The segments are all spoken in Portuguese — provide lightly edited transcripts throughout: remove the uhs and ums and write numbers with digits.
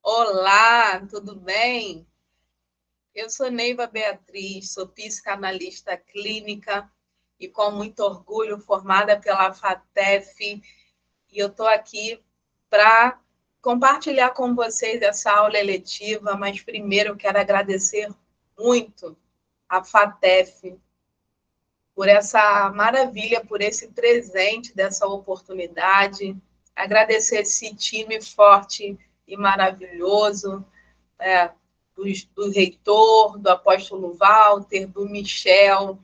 Olá, tudo bem? Eu sou Neiva Beatriz, sou psicanalista clínica e com muito orgulho formada pela FATEF, e eu estou aqui para compartilhar com vocês essa aula eletiva, mas primeiro eu quero agradecer muito a FATEF por essa maravilha, por esse presente dessa oportunidade, agradecer esse time forte e maravilhoso, do reitor, do apóstolo Walter, do Michel,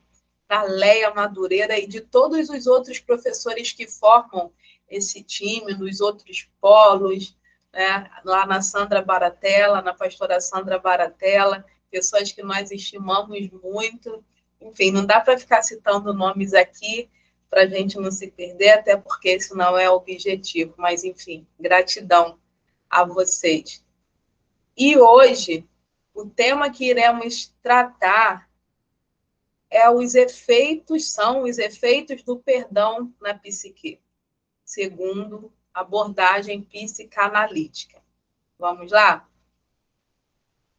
da Leia Madureira e de todos os outros professores que formam esse time, nos outros polos, né? Lá na Sandra Baratella, na pastora Sandra Baratella, pessoas que nós estimamos muito. Enfim, não dá para ficar citando nomes aqui para a gente não se perder, até porque esse não é o objetivo, mas, enfim, gratidão a vocês. E hoje, o tema que iremos tratar são os efeitos do perdão na psique, segundo abordagem psicanalítica. Vamos lá?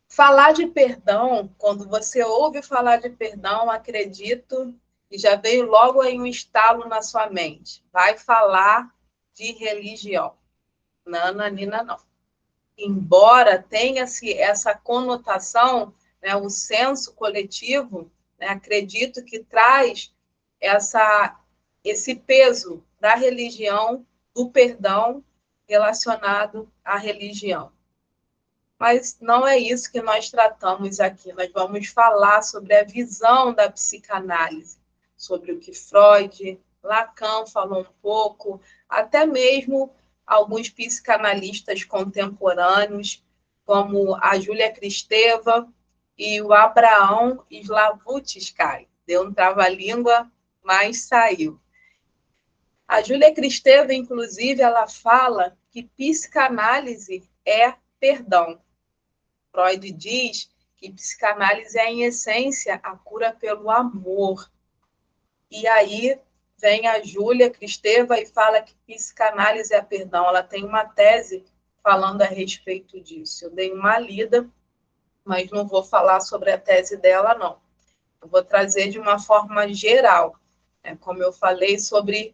Falar de perdão, quando você ouve falar de perdão, acredito que já veio logo aí um estalo na sua mente. Vai falar de religião. Nananina, não. Embora tenha-se essa conotação, né, o senso coletivo, né, acredito que traz esse peso da religião, do perdão relacionado à religião. Mas não é isso que nós tratamos aqui. Nós vamos falar sobre a visão da psicanálise, sobre o que Freud, Lacan falou um pouco, até mesmo alguns psicanalistas contemporâneos, como a Júlia Kristeva e o Abraão Slavutsky. Deu um trava-língua, mas saiu. A Júlia Kristeva, inclusive, ela fala que psicanálise é perdão. Freud diz que psicanálise é, em essência, a cura pelo amor. E aí vem a Júlia Kristeva e fala que psicanálise é perdão. Ela tem uma tese falando a respeito disso. Eu dei uma lida, mas não vou falar sobre a tese dela, não. Eu vou trazer de uma forma geral, né? Como eu falei, sobre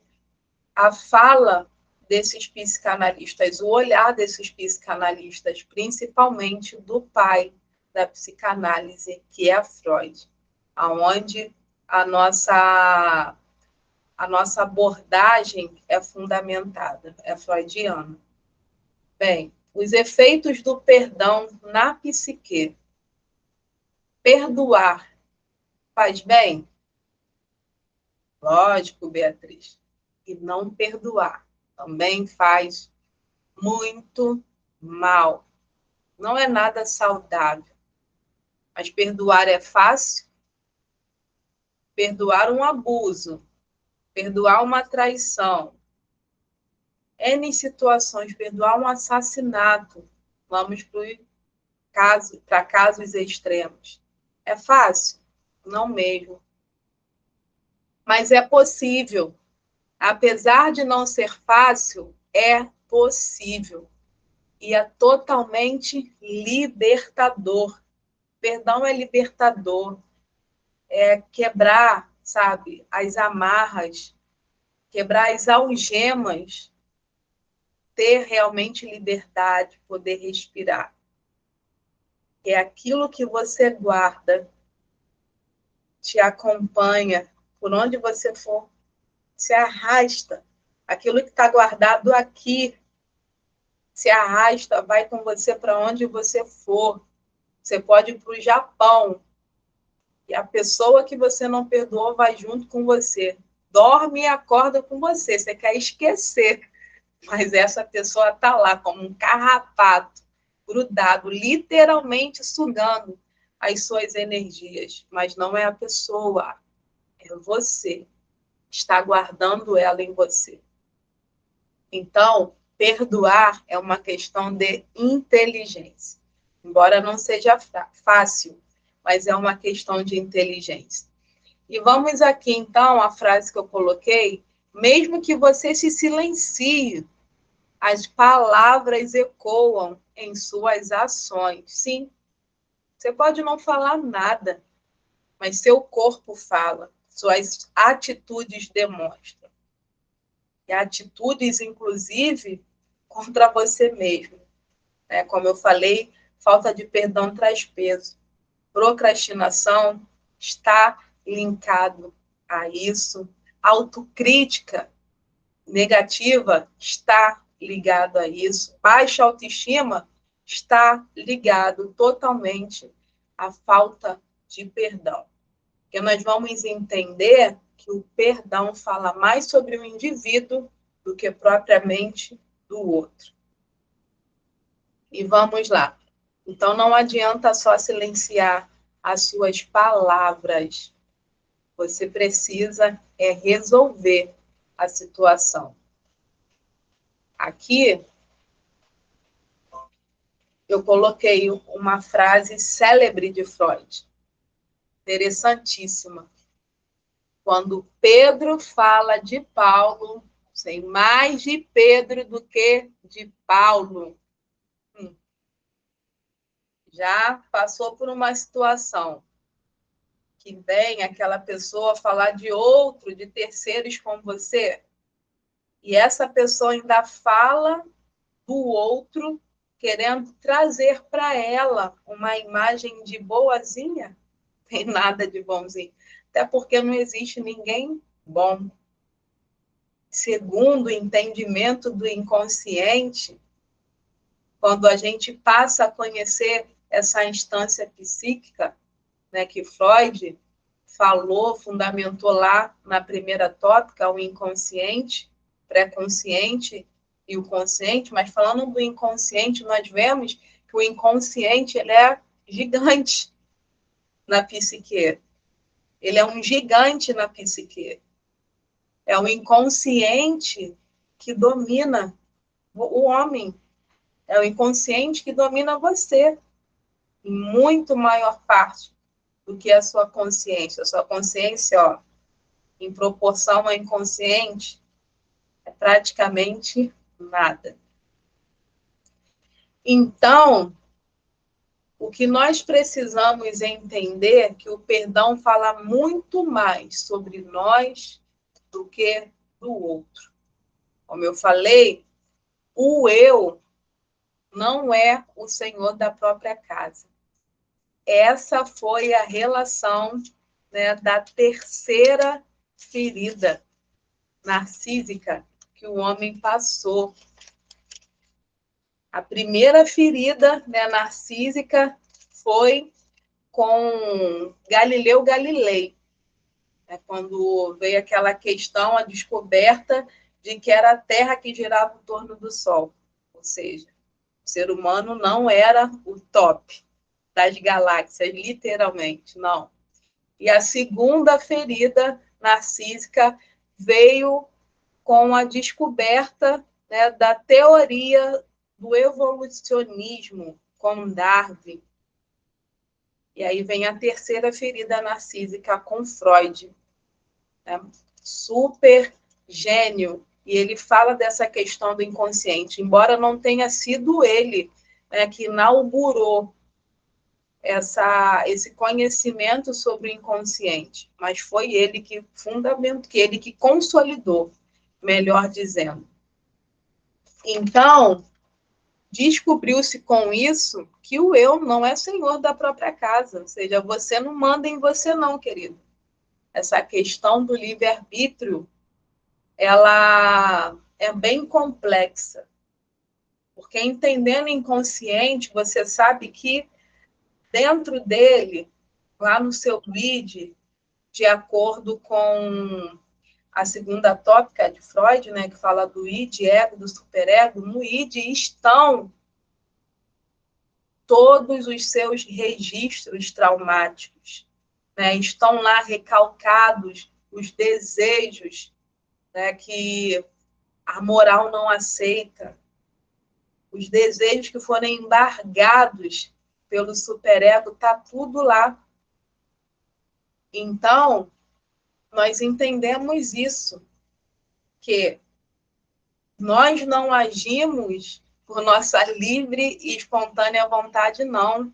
a fala desses psicanalistas, o olhar desses psicanalistas, principalmente do pai da psicanálise, que é Freud, aonde a nossa abordagem é fundamentada, é freudiana. Bem, os efeitos do perdão na psique. Perdoar faz bem? Lógico, Beatriz. E não perdoar também faz muito mal. Não é nada saudável. Mas perdoar é fácil? Perdoar um abuso, perdoar uma traição, N situações, perdoar um assassinato. Vamos para casos extremos. É fácil? Não mesmo. Mas é possível. Apesar de não ser fácil, é possível. E é totalmente libertador. Perdão é libertador. É quebrar, sabe, as amarras, quebrar as algemas, ter realmente liberdade, poder respirar. É aquilo que você guarda, te acompanha, por onde você for, se arrasta. Aquilo que está guardado aqui, se arrasta, vai com você para onde você for. Você pode ir para o Japão, e a pessoa que você não perdoou vai junto com você. Dorme e acorda com você. Você quer esquecer, mas essa pessoa está lá como um carrapato, grudado, literalmente sugando as suas energias. Mas não é a pessoa, é você. Está guardando ela em você. Então, perdoar é uma questão de inteligência. Embora não seja fácil, mas é uma questão de inteligência. E vamos aqui, então, a frase que eu coloquei, mesmo que você se silencie, as palavras ecoam em suas ações. Sim, você pode não falar nada, mas seu corpo fala, suas atitudes demonstram. E atitudes, inclusive, contra você mesmo. Como eu falei, falta de perdão traz peso. Procrastinação está linkado a isso. Autocrítica negativa está ligado a isso. Baixa autoestima está ligado totalmente à falta de perdão. Porque nós vamos entender que o perdão fala mais sobre o indivíduo do que propriamente do outro. E vamos lá. Então, não adianta só silenciar as suas palavras. Você precisa resolver a situação. Aqui, eu coloquei uma frase célebre de Freud, interessantíssima. Quando Pedro fala de Paulo, sei mais de Pedro do que de Paulo. Já passou por uma situação que vem aquela pessoa falar de outro, de terceiros com você, e essa pessoa ainda fala do outro, querendo trazer para ela uma imagem de boazinha? Tem nada de bonzinho. Até porque não existe ninguém bom. Segundo o entendimento do inconsciente, quando a gente passa a conhecer essa instância psíquica, que Freud falou, fundamentou lá na primeira tópica, o inconsciente, pré-consciente e o consciente, mas falando do inconsciente, nós vemos que o inconsciente ele é gigante na psique. Ele é um gigante na psique. É o inconsciente que domina o homem. É o inconsciente que domina você, em muito maior parte do que a sua consciência. A sua consciência, em proporção ao inconsciente, é praticamente nada. Então, o que nós precisamos entender é que o perdão fala muito mais sobre nós do que do outro. Como eu falei, o eu não é o senhor da própria casa. Essa foi a relação, da terceira ferida narcísica que o homem passou. A primeira ferida, narcísica foi com Galileu Galilei, quando veio aquela questão, a descoberta de que era a Terra que girava em torno do Sol. Ou seja, o ser humano não era o top das galáxias, literalmente, não. E a segunda ferida narcísica veio com a descoberta, da teoria do evolucionismo com Darwin. E aí vem a terceira ferida narcísica com Freud. Super gênio. E ele fala dessa questão do inconsciente, embora não tenha sido ele, que inaugurou esse conhecimento sobre o inconsciente, mas foi ele que fundamentou, ele que consolidou, melhor dizendo. Então, descobriu-se com isso que o eu não é senhor da própria casa, ou seja, você não manda em você não, querido. Essa questão do livre-arbítrio, ela é bem complexa, porque entendendo o inconsciente, você sabe que dentro dele, lá no seu id, de acordo com a segunda tópica de Freud, que fala do id, ego, do superego, no id estão todos os seus registros traumáticos, estão lá recalcados os desejos, que a moral não aceita, os desejos que foram embargados pelo superego, está tudo lá. Então, nós entendemos isso, que Nós não agimos por nossa livre e espontânea vontade, não.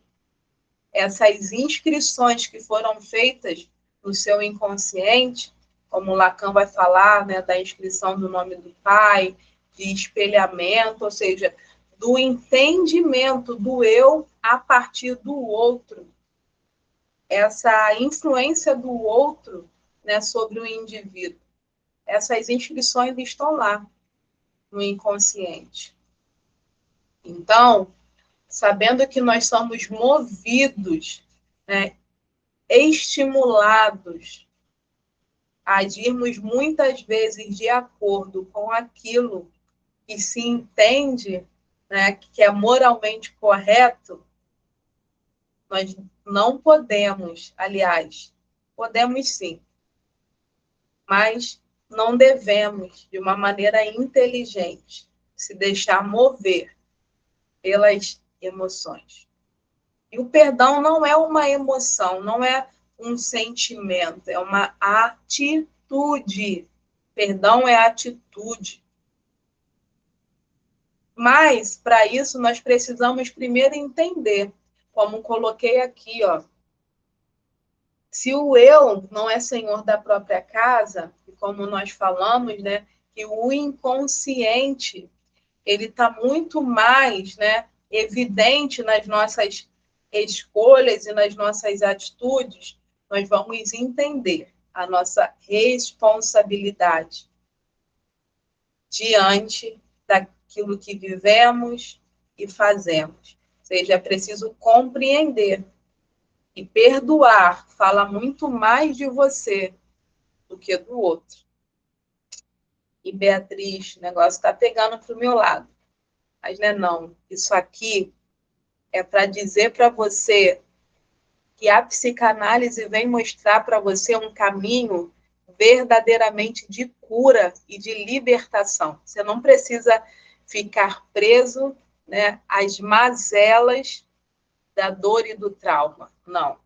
Essas inscrições que foram feitas no seu inconsciente, como Lacan vai falar, né, da inscrição do nome do pai, de espelhamento, ou seja, do entendimento do eu a partir do outro. Essa influência do outro, né, sobre o indivíduo. Essas inscrições estão lá no inconsciente. Então, sabendo que nós somos movidos, né, estimulados a agirmos muitas vezes de acordo com aquilo que se entende, né, que é moralmente correto, nós não podemos, aliás, podemos sim, mas não devemos, de uma maneira inteligente, se deixar mover pelas emoções. E o perdão não é uma emoção, não é um sentimento, é uma atitude. Perdão é atitude. Mas, para isso, nós precisamos primeiro entender, como coloquei aqui, ó, se o eu não é senhor da própria casa, e como nós falamos, né, que o inconsciente ele está muito mais, né, evidente nas nossas escolhas e nas nossas atitudes, nós vamos entender a nossa responsabilidade diante daquilo que vivemos e fazemos. Ou seja, é preciso compreender. E perdoar fala muito mais de você do que do outro. E Beatriz, o negócio está pegando para o meu lado. Mas não é não. Isso aqui é para dizer para você que a psicanálise vem mostrar para você um caminho verdadeiramente de cura e de libertação. Você não precisa ficar preso, né, às mazelas da dor e do trauma. Não.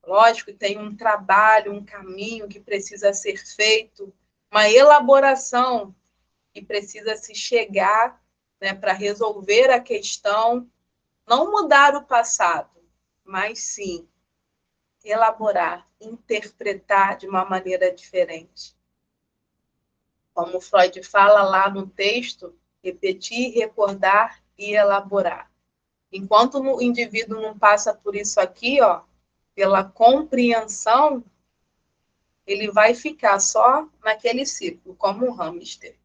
Lógico que tem um trabalho, um caminho que precisa ser feito, uma elaboração que precisa se chegar, né, para resolver a questão, não mudar o passado, mas sim elaborar, interpretar de uma maneira diferente. Como Freud fala lá no texto, repetir, recordar e elaborar. Enquanto o indivíduo não passa por isso aqui, ó, pela compreensão, ele vai ficar só naquele ciclo, como um hamster,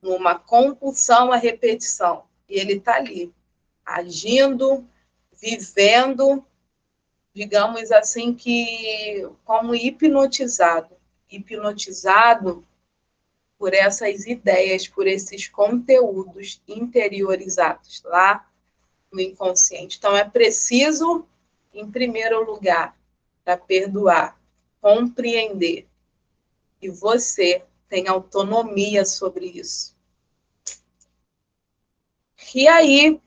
numa compulsão à repetição. E ele está ali, agindo, vivendo, digamos assim, que como hipnotizado por essas ideias, por esses conteúdos interiorizados lá no inconsciente. Então, é preciso, em primeiro lugar, para perdoar, compreender. E você tem autonomia sobre isso. E aí,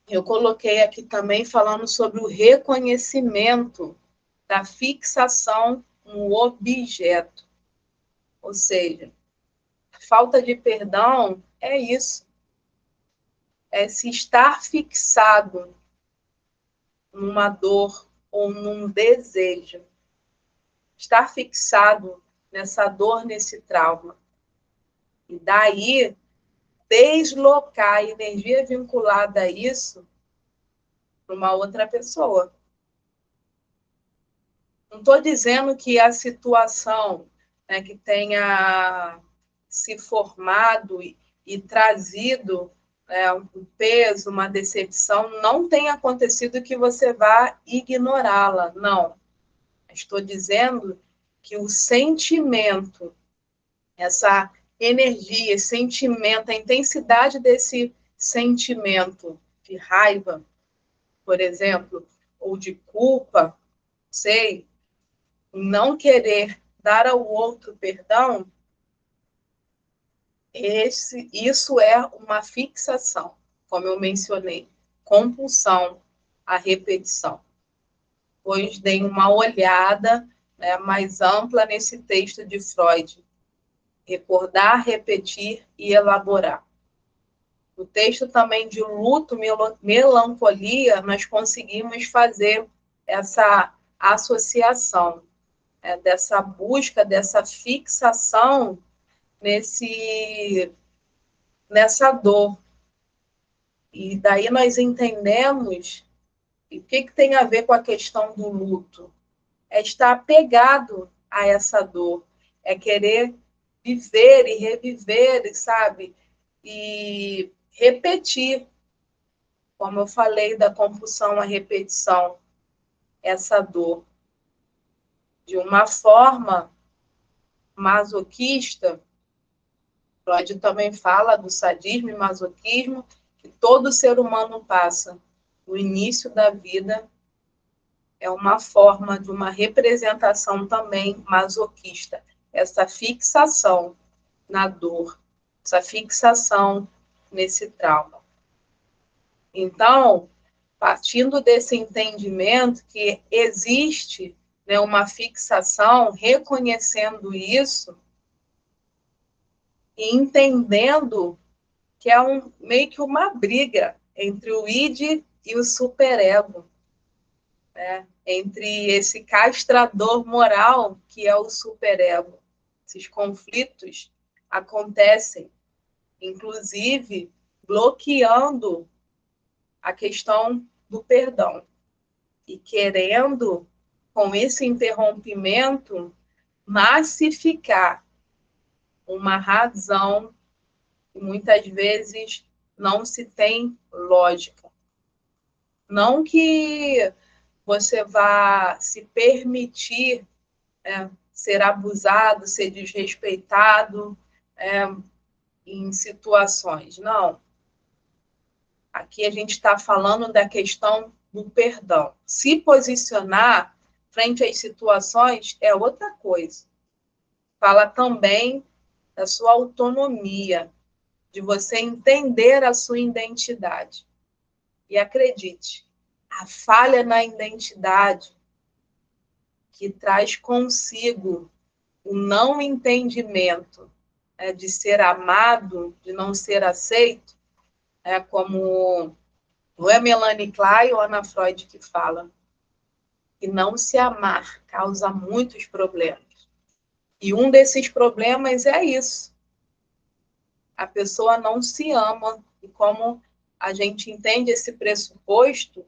eu coloquei aqui também falando sobre o reconhecimento da fixação no objeto. Ou seja, a falta de perdão é isso. É se estar fixado numa dor ou num desejo. Estar fixado nessa dor, nesse trauma. E daí, deslocar a energia vinculada a isso para uma outra pessoa. Não estou dizendo que a situação, né, que tenha se formado e trazido, né, um peso, uma decepção, não tenha acontecido que você vá ignorá-la. Não. Estou dizendo que o sentimento, essa energia, esse sentimento, a intensidade desse sentimento de raiva, por exemplo, ou de culpa, sei, não querer dar ao outro perdão, isso é uma fixação, como eu mencionei, compulsão à repetição. Pois dei uma olhada, né, mais ampla nesse texto de Freud. recordar, repetir e elaborar. O texto também de luto, melancolia, nós conseguimos fazer essa associação, dessa busca, dessa fixação nessa dor. E daí nós entendemos o que tem a ver com a questão do luto. É estar apegado a essa dor, é querer viver e reviver, sabe? E repetir, como eu falei da compulsão à repetição, essa dor. De uma forma masoquista, Freud também fala do sadismo e masoquismo, que todo ser humano passa. O início da vida é uma forma de uma representação também masoquista. Essa fixação na dor, essa fixação nesse trauma. Então, partindo desse entendimento que existe, né, uma fixação, reconhecendo isso e entendendo que é meio que uma briga entre o id e o superego, né? Entre esse castrador moral que é o superego. Esses conflitos acontecem, inclusive, bloqueando a questão do perdão e querendo, com esse interrompimento, massificar uma razão que muitas vezes não se tem lógica. Não que você vá se permitir ser abusado, ser desrespeitado em situações. Não. Aqui a gente está falando da questão do perdão. Se posicionar frente às situações é outra coisa. Fala também da sua autonomia, de você entender a sua identidade. E acredite, a falha na identidade que traz consigo o não entendimento de ser amado, de não ser aceito, como não é Melanie Klein ou Ana Freud que fala, que não se amar causa muitos problemas. E um desses problemas é isso. A pessoa não se ama. E como a gente entende esse pressuposto,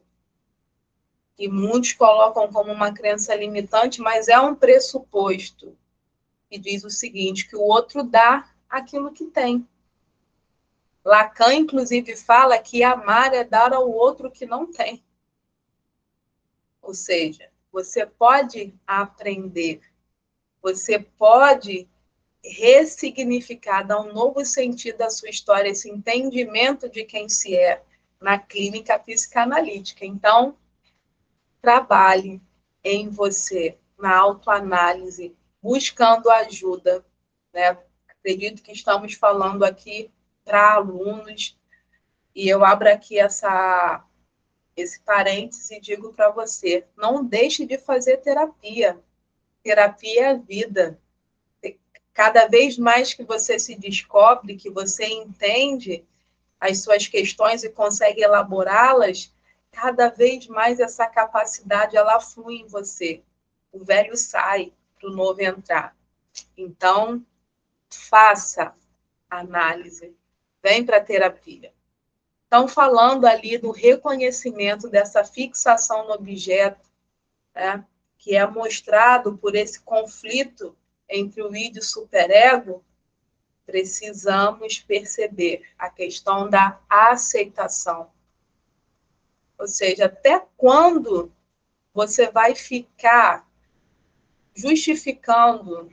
que muitos colocam como uma crença limitante, mas é um pressuposto que diz o seguinte, que o outro dá aquilo que tem. Lacan, inclusive, fala que amar é dar ao outro o que não tem. Ou seja, você pode aprender, você pode ressignificar, dar um novo sentido à sua história, esse entendimento de quem se é na clínica psicanalítica. Então, trabalhe em você, na autoanálise, buscando ajuda, né? Acredito que estamos falando aqui para alunos, e eu abro aqui esse parênteses e digo para você, não deixe de fazer terapia. Terapia é a vida. Cada vez mais que você se descobre, que você entende as suas questões e consegue elaborá-las, cada vez mais essa capacidade ela flui em você. O velho sai para o novo entrar. Então, faça análise, vem para a terapia. Então, falando ali do reconhecimento dessa fixação no objeto, né, que é mostrado por esse conflito entre o id e o superego, precisamos perceber a questão da aceitação. Ou seja, até quando você vai ficar justificando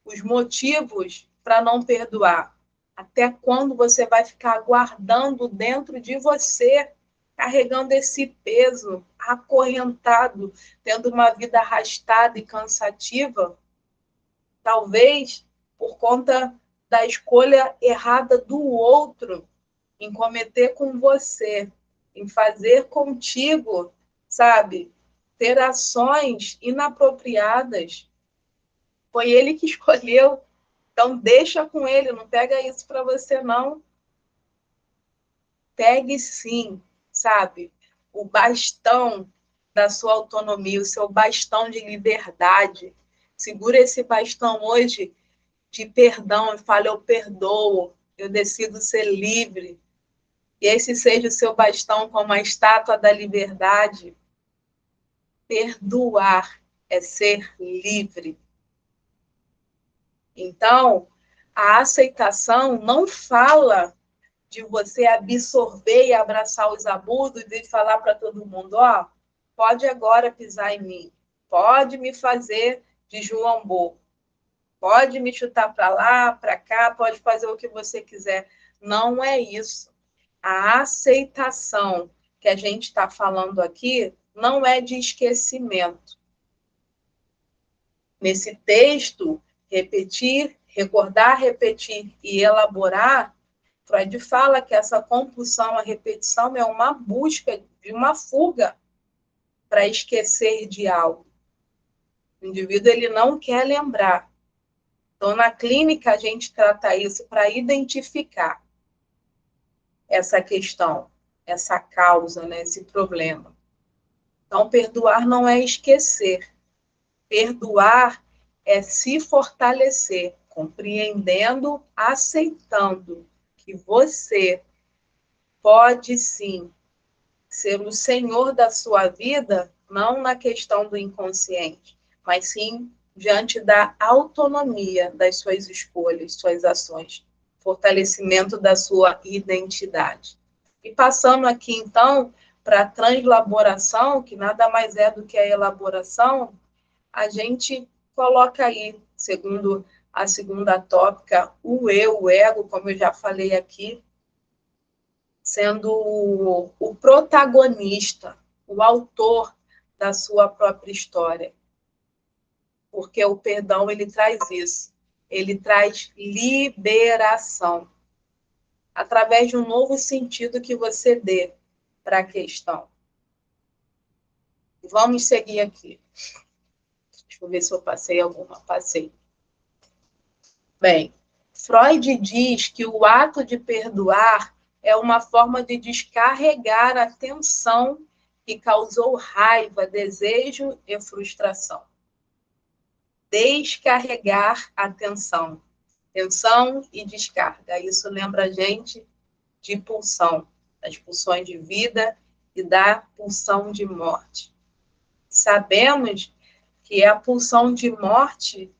os motivos para não perdoar? Até quando você vai ficar guardando dentro de você, carregando esse peso, acorrentado, tendo uma vida arrastada e cansativa? Talvez por conta da escolha errada do outro em cometer com você, em fazer contigo, sabe, ter ações inapropriadas. Foi ele que escolheu Então, deixa com ele, não pega isso para você, não. Pegue sim, sabe? O bastão da sua autonomia, o seu bastão de liberdade. Segura esse bastão hoje de perdão e fale, eu perdoo, eu decido ser livre. E esse seja o seu bastão como a estátua da liberdade. Perdoar é ser livre. Então, a aceitação não fala de você absorver e abraçar os abusos e falar para todo mundo, ó, pode agora pisar em mim, pode me fazer de João Bo, pode me chutar para lá, para cá, pode fazer o que você quiser. Não é isso. A aceitação que a gente está falando aqui não é de esquecimento. Nesse texto, repetir, recordar, repetir e elaborar, Freud fala que essa compulsão à repetição é uma busca de uma fuga para esquecer de algo. O indivíduo ele não quer lembrar. Então, na clínica, a gente trata isso para identificar essa questão, essa causa, né, esse problema. Então, perdoar não é esquecer. Perdoar é se fortalecer, compreendendo, aceitando que você pode sim ser o senhor da sua vida, não na questão do inconsciente, mas sim diante da autonomia das suas escolhas, suas ações, fortalecimento da sua identidade. E passando aqui, então, para a translaboração, que nada mais é do que a elaboração, a gente coloca aí, segundo a segunda tópica, o eu, o ego, como eu já falei aqui, sendo o protagonista, o autor da sua própria história. Porque o perdão, ele traz isso. Ele traz liberação. Através de um novo sentido que você dê para a questão. Vamos seguir aqui. Deixa eu ver se eu passei alguma. Passei. Bem, Freud diz que o ato de perdoar é uma forma de descarregar a tensão que causou raiva, desejo e frustração. Descarregar a tensão. Tensão e descarga. Isso lembra a gente de pulsão, das pulsões de vida e da pulsão de morte. Sabemos que é a pulsão de morte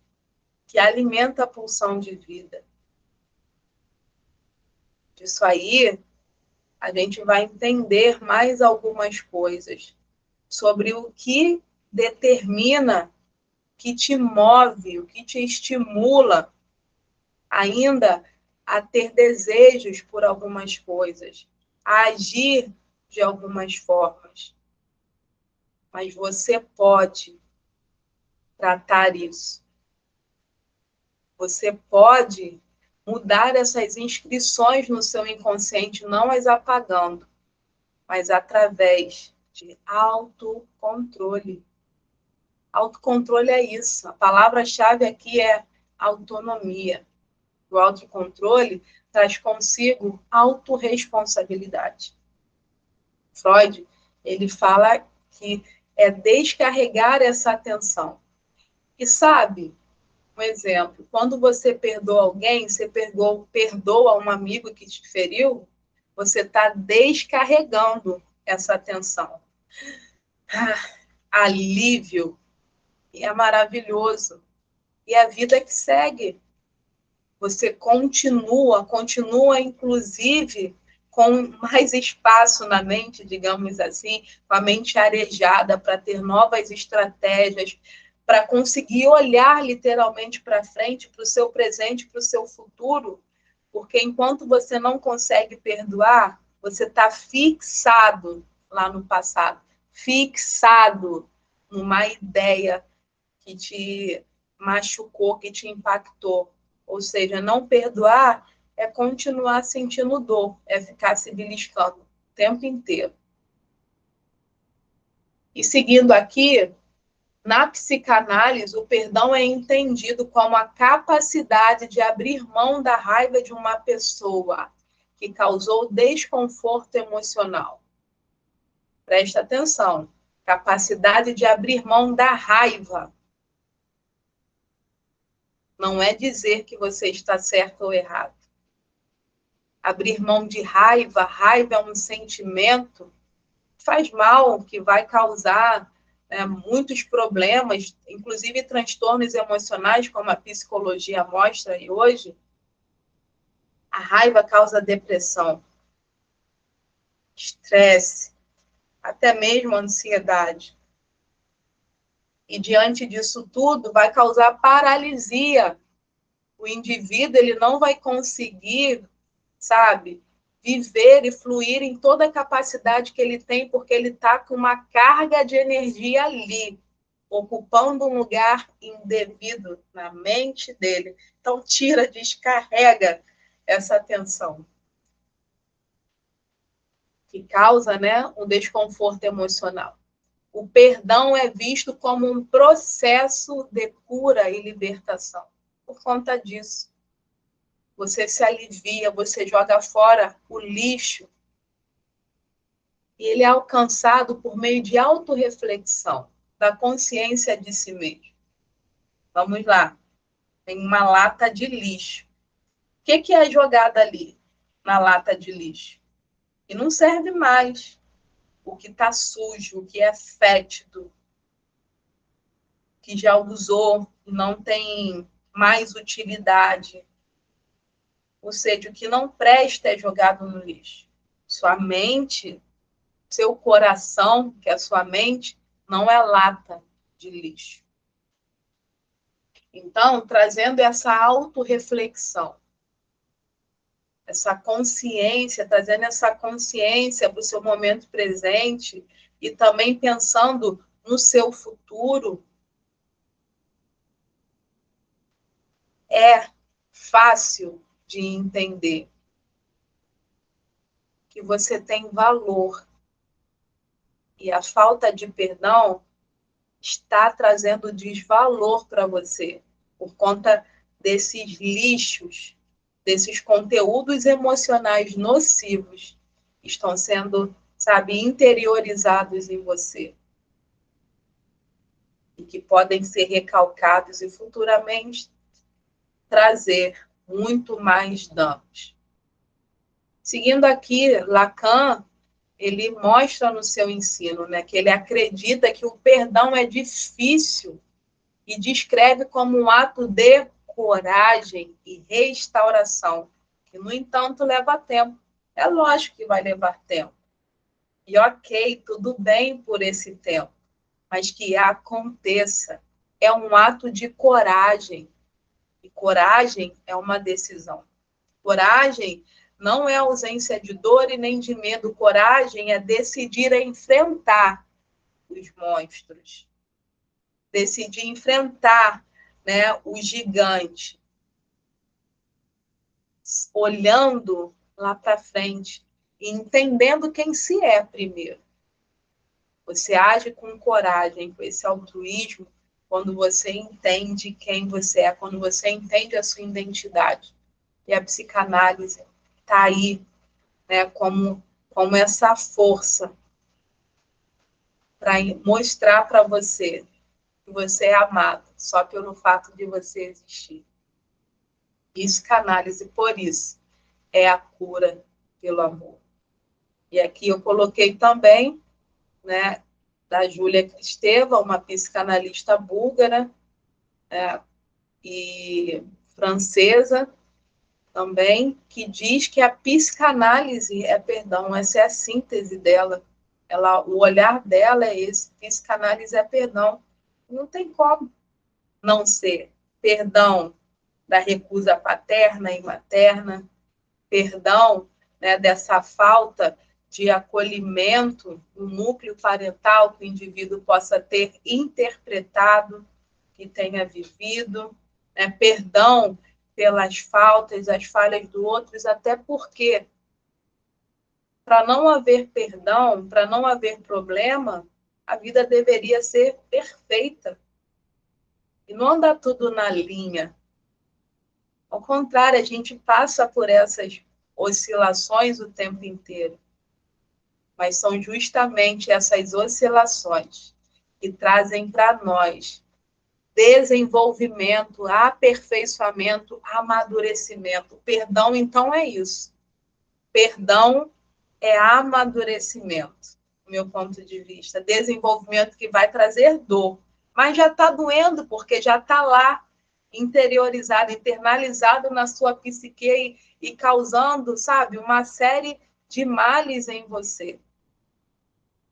que alimenta a pulsão de vida. Disso aí, a gente vai entender mais algumas coisas sobre o que determina, que te move, o que te estimula ainda a ter desejos por algumas coisas, a agir de algumas formas. Mas você pode tratar isso. Você pode mudar essas inscrições no seu inconsciente, não as apagando, mas através de autocontrole. Autocontrole é isso. A palavra-chave aqui é autonomia. O autocontrole traz consigo autorresponsabilidade. Freud, ele fala que é descarregar essa atenção. E sabe, um exemplo, quando você perdoa alguém, você perdoa um amigo que te feriu, você está descarregando essa atenção. Alívio. E é maravilhoso. E a vida que segue. Você continua, inclusive, com mais espaço na mente, digamos assim, com a mente arejada para ter novas estratégias, para conseguir olhar literalmente para frente, para o seu presente, para o seu futuro, porque enquanto você não consegue perdoar, você está fixado lá no passado, fixado numa ideia que te machucou, que te impactou. Ou seja, não perdoar é continuar sentindo dor, é ficar se beliscando o tempo inteiro. E seguindo aqui, Na psicanálise, o perdão é entendido como a capacidade de abrir mão da raiva de uma pessoa que causou desconforto emocional. Presta atenção. Capacidade de abrir mão da raiva. Não é dizer que você está certo ou errado. Abrir mão de raiva, raiva é um sentimento que faz mal, que vai causar muitos problemas, inclusive transtornos emocionais, como a psicologia mostra aí hoje. A raiva causa depressão, estresse, até mesmo ansiedade. E diante disso tudo, vai causar paralisia. O indivíduo ele não vai conseguir, sabe, viver e fluir em toda a capacidade que ele tem, porque ele está com uma carga de energia ali, ocupando um lugar indevido na mente dele. Então, tira, descarrega essa tensão, que causa, né, um desconforto emocional. O perdão é visto como um processo de cura e libertação. Por conta disso, você se alivia, você joga fora o lixo. E ele é alcançado por meio de autorreflexão, da consciência de si mesmo. Vamos lá. Tem uma lata de lixo. O que é jogado ali na lata de lixo? E não serve mais. O que está sujo, o que é fétido, que já usou, não tem mais utilidade. Ou seja, o que não presta é jogado no lixo. Sua mente, seu coração, que é a sua mente, não é lata de lixo. Então, trazendo essa autorreflexão, essa consciência, trazendo essa consciência para o seu momento presente e também pensando no seu futuro, é fácil de entender que você tem valor. E a falta de perdão está trazendo desvalor para você, por conta desses lixos, desses conteúdos emocionais nocivos que estão sendo, sabe, interiorizados em você. E que podem ser recalcados e futuramente trazer muito mais danos. Seguindo aqui, Lacan, ele mostra no seu ensino, né, que ele acredita que o perdão é difícil e descreve como um ato de coragem e restauração, que, no entanto, leva tempo. É lógico que vai levar tempo. E ok, tudo bem por esse tempo, mas que aconteça. É um ato de coragem. E coragem é uma decisão. Coragem não é ausência de dor e nem de medo. Coragem é decidir enfrentar os monstros. Decidir enfrentar, né, o gigante. Olhando lá para frente e entendendo quem se é primeiro. Você age com coragem, com esse altruísmo, quando você entende quem você é, quando você entende a sua identidade. E a psicanálise está aí, né, como essa força para mostrar para você que você é amado, só pelo fato de você existir. Psicanálise, por isso, é a cura pelo amor. E aqui eu coloquei também, né, da Júlia Kristeva, uma psicanalista búlgara, e francesa também, que diz que a psicanálise é perdão, essa é a síntese dela. O olhar dela é esse, psicanálise é perdão. Não tem como não ser perdão da recusa paterna e materna, perdão, né, dessa falta de acolhimento no núcleo parental que o indivíduo possa ter interpretado, que tenha vivido, né, perdão pelas faltas, as falhas do outros, até porque, para não haver perdão, para não haver problema, A vida deveria ser perfeita. E não andar tudo na linha. Ao contrário, a gente passa por essas oscilações o tempo inteiro. Mas são justamente essas oscilações que trazem para nós desenvolvimento, aperfeiçoamento, amadurecimento. Perdão, então, é isso. Perdão é amadurecimento, do meu ponto de vista. Desenvolvimento que vai trazer dor. Mas já está doendo, porque já está lá, interiorizado, internalizado na sua psique e causando, sabe, uma série de males em você.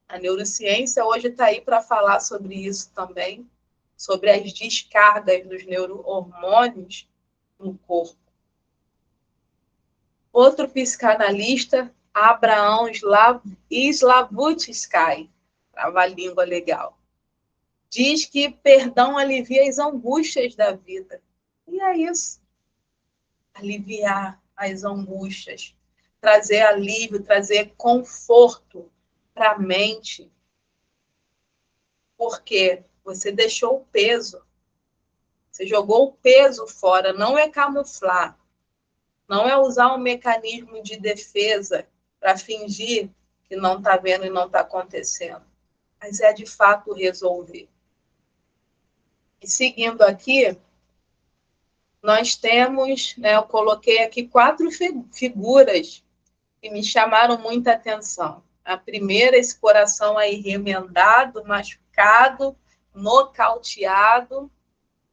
A neurociência hoje está aí para falar sobre isso também, sobre as descargas dos neurohormônios no corpo. Outro psicanalista, Abraham Slavutsky, trava-língua legal, diz que perdão alivia as angústias da vida. E é isso. Aliviar as angústias, trazer alívio, trazer conforto para a mente. Porque você deixou o peso. Você jogou o peso fora. Não é camuflar. Não é usar um mecanismo de defesa para fingir que não está vendo e não está acontecendo. Mas é de fato resolver. E seguindo aqui, nós temos, né, eu coloquei aqui 4 figuras que me chamaram muita atenção. A primeira, esse coração aí remendado, machucado, nocauteado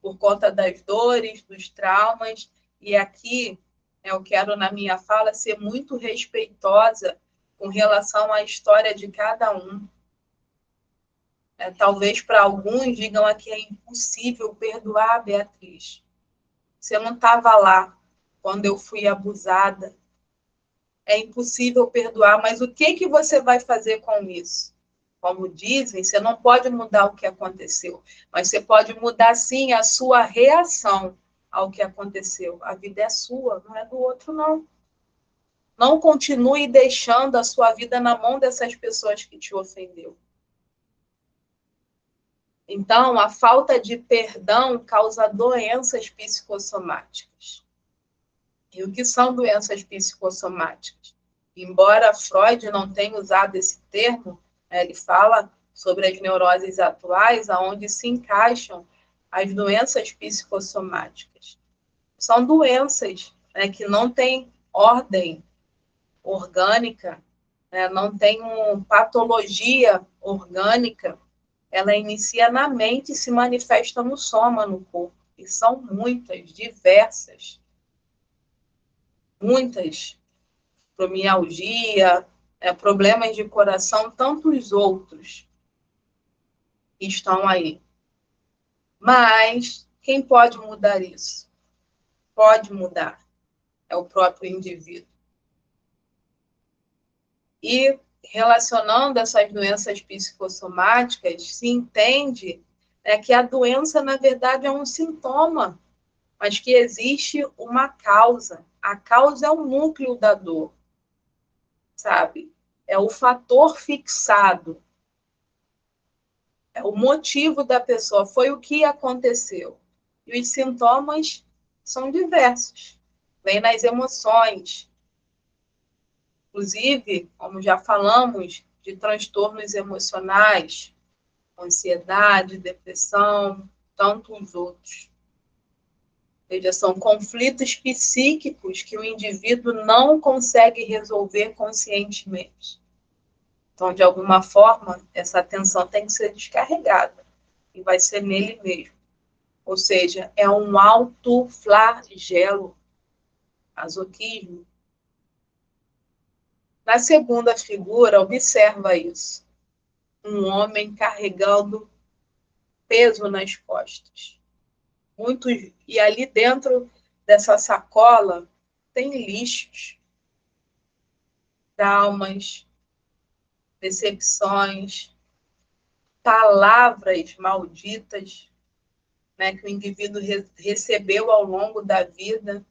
por conta das dores, dos traumas. E aqui eu quero, na minha fala, ser muito respeitosa com relação à história de cada um. Talvez para alguns digam aqui é impossível perdoar, Beatriz. Você não estava lá quando eu fui abusada. É impossível perdoar, mas o que você vai fazer com isso? Como dizem, você não pode mudar o que aconteceu, mas você pode mudar, sim, a sua reação ao que aconteceu. A vida é sua, não é do outro, não. Não continue deixando a sua vida na mão dessas pessoas que te ofendeu. Então, a falta de perdão causa doenças psicossomáticas. E o que são doenças psicossomáticas? Embora Freud não tenha usado esse termo, ele fala sobre as neuroses atuais, aonde se encaixam as doenças psicossomáticas. São doenças, né, que não têm ordem orgânica, né, não têm patologia orgânica, ela inicia na mente e se manifesta no soma, no corpo. E são muitas, diversas. Muitas. Fibromialgia, problemas de coração, tantos outros que estão aí. Mas quem pode mudar isso? Pode mudar. É o próprio indivíduo. E relacionando essas doenças psicossomáticas, se entende que a doença, na verdade, é um sintoma, mas que existe uma causa. A causa é o núcleo da dor, sabe? É o fator fixado. É o motivo da pessoa, foi o que aconteceu. E os sintomas são diversos. Vem nas emoções. Inclusive, como já falamos, de transtornos emocionais, ansiedade, depressão, tantos outros. Ou seja, são conflitos psíquicos que o indivíduo não consegue resolver conscientemente. Então, de alguma forma, essa atenção tem que ser descarregada. E vai ser nele mesmo. Ou seja, é um autoflagelo, masoquismo. Na segunda figura, observa isso. Um homem carregando peso nas costas. E ali dentro dessa sacola tem lixos, traumas, decepções, palavras malditas, né, que o indivíduo recebeu ao longo da vida.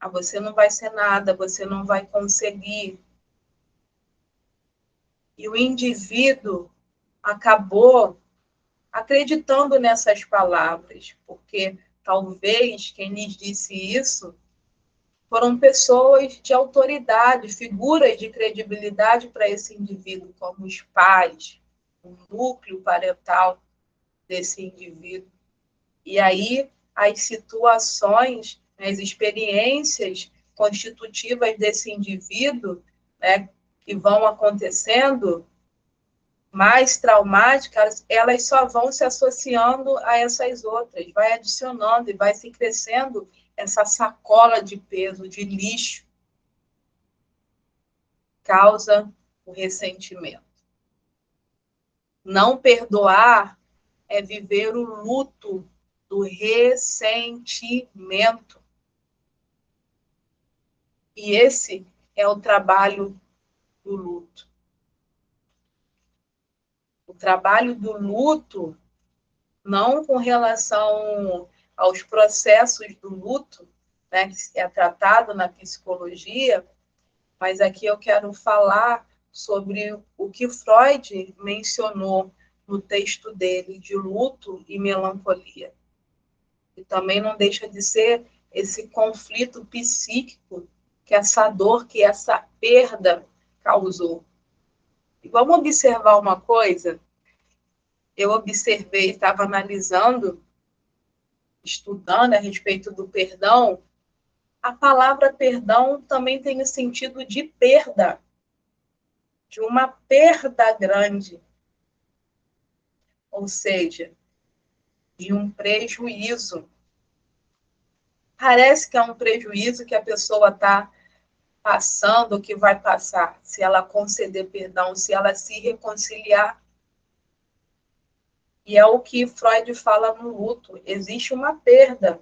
Ah, você não vai ser nada, você não vai conseguir. E o indivíduo acabou acreditando nessas palavras, porque talvez quem lhes disse isso foram pessoas de autoridade, figuras de credibilidade para esse indivíduo, como os pais, o núcleo parental desse indivíduo. E aí as situações, as experiências constitutivas desse indivíduo, né, que vão acontecendo, mais traumáticas, elas só vão se associando a essas outras, vai adicionando e vai se crescendo essa sacola de peso, de lixo, causa o ressentimento. Não perdoar é viver o luto do ressentimento. E esse é o trabalho do luto. O trabalho do luto, não com relação aos processos do luto, né, que é tratado na psicologia, mas aqui eu quero falar sobre o que Freud mencionou no texto dele de Luto e Melancolia. E também não deixa de ser esse conflito psíquico que essa dor, que essa perda causou. E vamos observar uma coisa. Eu observei, estava analisando, estudando a respeito do perdão. A palavra perdão também tem o sentido de perda, de uma perda grande, ou seja, de um prejuízo. Parece que é um prejuízo que a pessoa está passando, que vai passar, se ela conceder perdão, se ela se reconciliar. E é o que Freud fala no luto. Existe uma perda.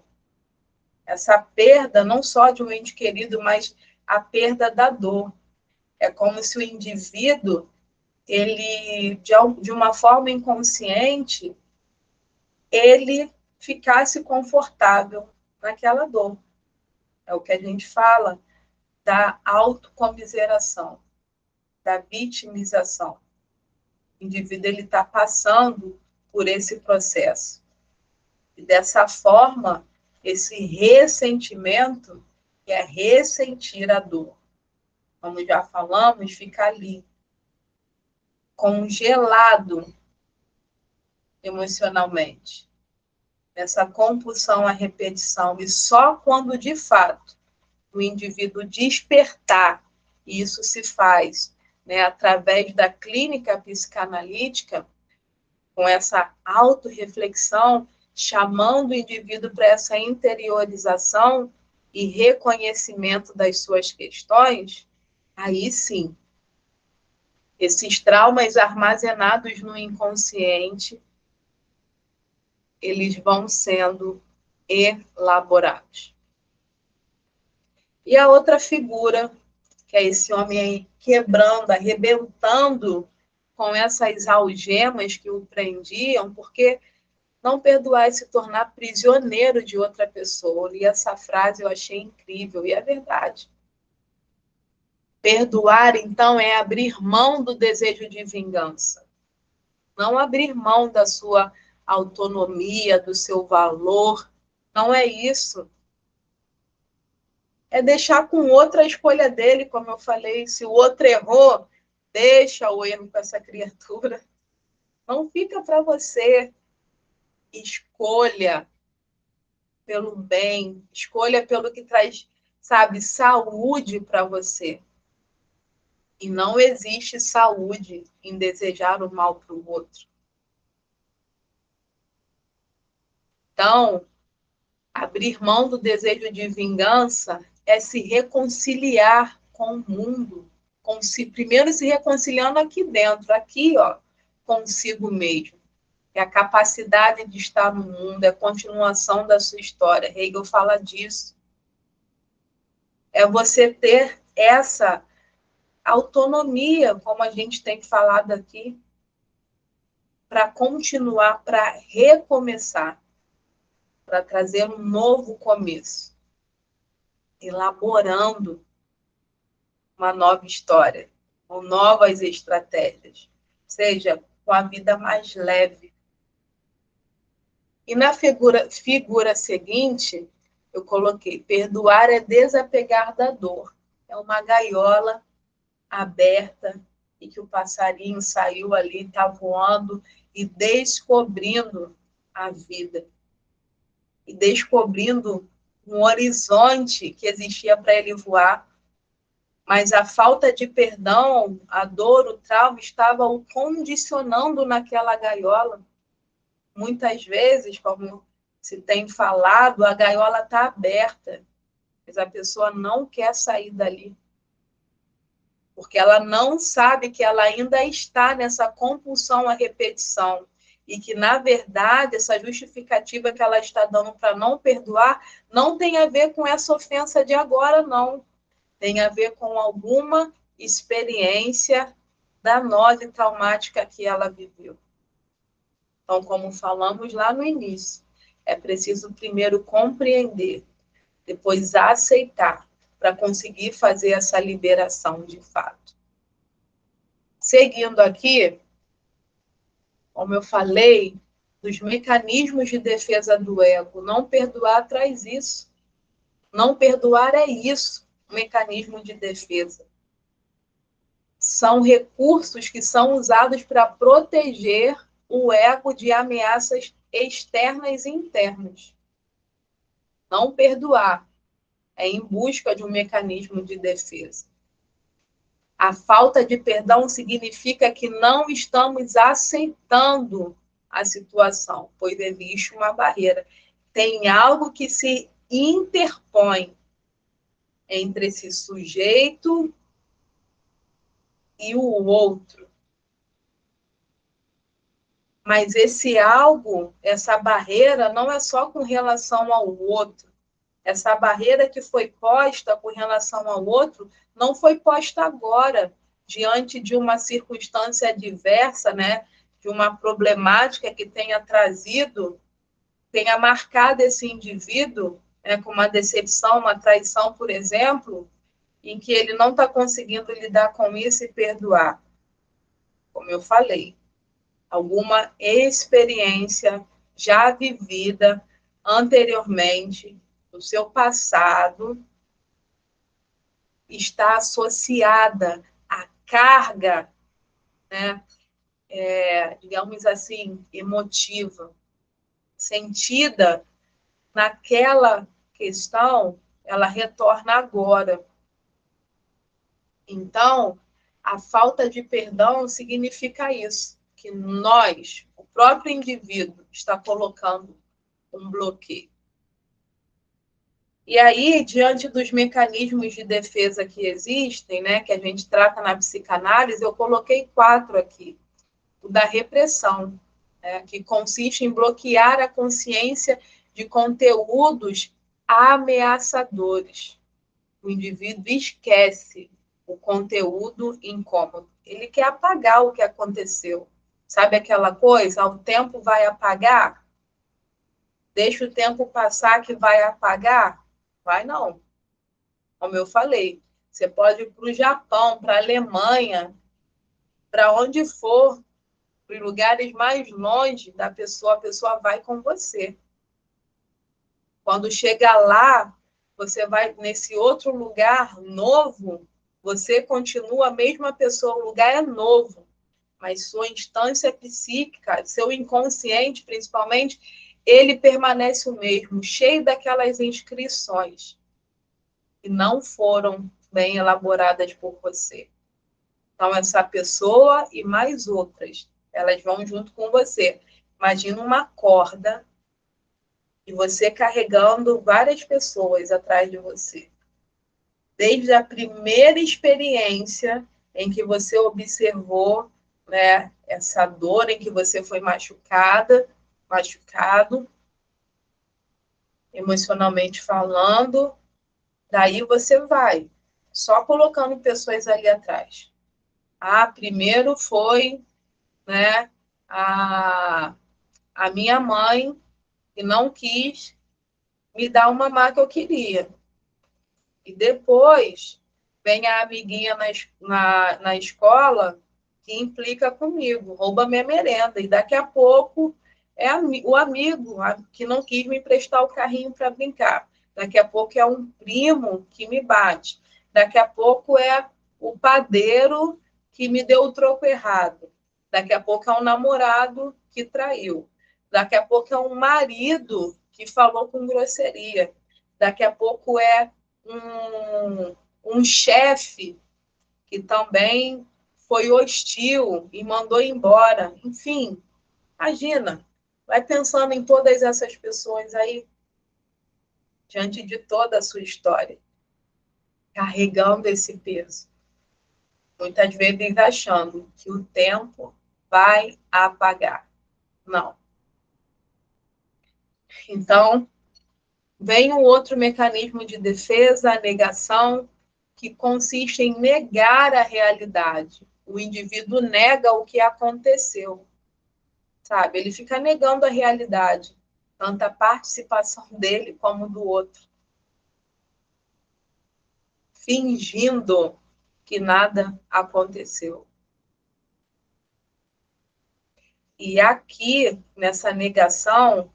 Essa perda não só de um ente querido, mas a perda da dor. É como se o indivíduo, ele, de uma forma inconsciente, ele ficasse confortável naquela dor. É o que a gente fala da autocomiseração, da vitimização. O indivíduo está passando por esse processo. E dessa forma, esse ressentimento é ressentir a dor. Como já falamos, fica ali, congelado emocionalmente. Essa compulsão à repetição. E só quando, de fato, o indivíduo despertar, e isso se faz, né, através da clínica psicanalítica, com essa autorreflexão, chamando o indivíduo para essa interiorização e reconhecimento das suas questões, aí sim, esses traumas armazenados no inconsciente, eles vão sendo elaborados. E a outra figura, que é esse homem aí quebrando, arrebentando com essas algemas que o prendiam, porque não perdoar é se tornar prisioneiro de outra pessoa. Eu li essa frase, eu achei incrível, e é verdade. Perdoar, então, é abrir mão do desejo de vingança. Não abrir mão da sua autonomia, do seu valor. Não é isso. É deixar com o outro a escolha dele, como eu falei. Se o outro errou, deixa o erro com essa criatura. Não fica para você. Escolha pelo bem, escolha pelo que traz, sabe, saúde para você. E não existe saúde em desejar o mal para o outro. Então, abrir mão do desejo de vingança é se reconciliar com o mundo, primeiro se reconciliando aqui dentro, aqui, ó, consigo mesmo. É a capacidade de estar no mundo, é a continuação da sua história. Hegel fala disso. É você ter essa autonomia, como a gente tem falado aqui, para continuar, para recomeçar, para trazer um novo começo, elaborando uma nova história, com novas estratégias, seja com a vida mais leve. E na figura seguinte, eu coloquei: perdoar é desapegar da dor. É uma gaiola aberta e que o passarinho saiu ali, está voando e descobrindo a vida. E descobrindo um horizonte que existia para ele voar. Mas a falta de perdão, a dor, o trauma, estava o condicionando naquela gaiola. Muitas vezes, como se tem falado, a gaiola está aberta, mas a pessoa não quer sair dali. Porque ela não sabe que ela ainda está nessa compulsão à repetição. E que, na verdade, essa justificativa que ela está dando para não perdoar não tem a ver com essa ofensa de agora, não. Tem a ver com alguma experiência danosa e traumática que ela viveu. Então, como falamos lá no início, é preciso primeiro compreender, depois aceitar, para conseguir fazer essa liberação de fato. Seguindo aqui, como eu falei, dos mecanismos de defesa do ego, não perdoar traz isso. Não perdoar é isso, um mecanismo de defesa. São recursos que são usados para proteger o ego de ameaças externas e internas. Não perdoar é em busca de um mecanismo de defesa. A falta de perdão significa que não estamos aceitando a situação, pois existe uma barreira. Tem algo que se interpõe entre esse sujeito e o outro. Mas esse algo, essa barreira, não é só com relação ao outro. Essa barreira que foi posta com relação ao outro não foi posta agora, diante de uma circunstância adversa, né? De uma problemática que tenha trazido, tenha marcado esse indivíduo, né, com uma decepção, uma traição, por exemplo, em que ele não está conseguindo lidar com isso e perdoar. Como eu falei, alguma experiência já vivida anteriormente, no seu passado, está associada à carga, né, digamos assim, emotiva, sentida naquela questão, ela retorna agora. Então, a falta de perdão significa isso, que nós, o próprio indivíduo, está colocando um bloqueio. E aí, diante dos mecanismos de defesa que existem, né, que a gente trata na psicanálise, eu coloquei 4 aqui. O da repressão, né, que consiste em bloquear a consciência de conteúdos ameaçadores. O indivíduo esquece o conteúdo incômodo. Ele quer apagar o que aconteceu. Sabe aquela coisa? O tempo vai apagar? Deixa o tempo passar que vai apagar? Vai não. Como eu falei, você pode ir para o Japão, para a Alemanha, para onde for, para os lugares mais longe da pessoa, a pessoa vai com você. Quando chega lá, você vai nesse outro lugar novo, você continua a mesma pessoa, o lugar é novo, mas sua instância psíquica, seu inconsciente, principalmente, ele permanece o mesmo, cheio daquelas inscrições que não foram bem elaboradas por você. Então, essa pessoa e mais outras, elas vão junto com você. Imagina uma corda e você carregando várias pessoas atrás de você. Desde a primeira experiência em que você observou, né, essa dor, em que você foi machucado, emocionalmente falando, daí você vai, só colocando pessoas ali atrás. Primeiro foi, né, a minha mãe, que não quis me dar uma mamar que eu queria. E depois vem a amiguinha na escola que implica comigo, rouba minha merenda. E daqui a pouco é o amigo que não quis me emprestar o carrinho para brincar. Daqui a pouco é um primo que me bate. Daqui a pouco é o padeiro que me deu o troco errado. Daqui a pouco é um namorado que traiu. Daqui a pouco é um marido que falou com grosseria. Daqui a pouco é um chefe que também foi hostil e mandou embora. Enfim, imagina, vai pensando em todas essas pessoas aí, diante de toda a sua história, carregando esse peso. Muitas vezes achando que o tempo vai apagar. Não. Então, vem um outro mecanismo de defesa, a negação, que consiste em negar a realidade. O indivíduo nega o que aconteceu, sabe? Ele fica negando a realidade, tanto a participação dele como do outro, fingindo que nada aconteceu. E aqui, nessa negação,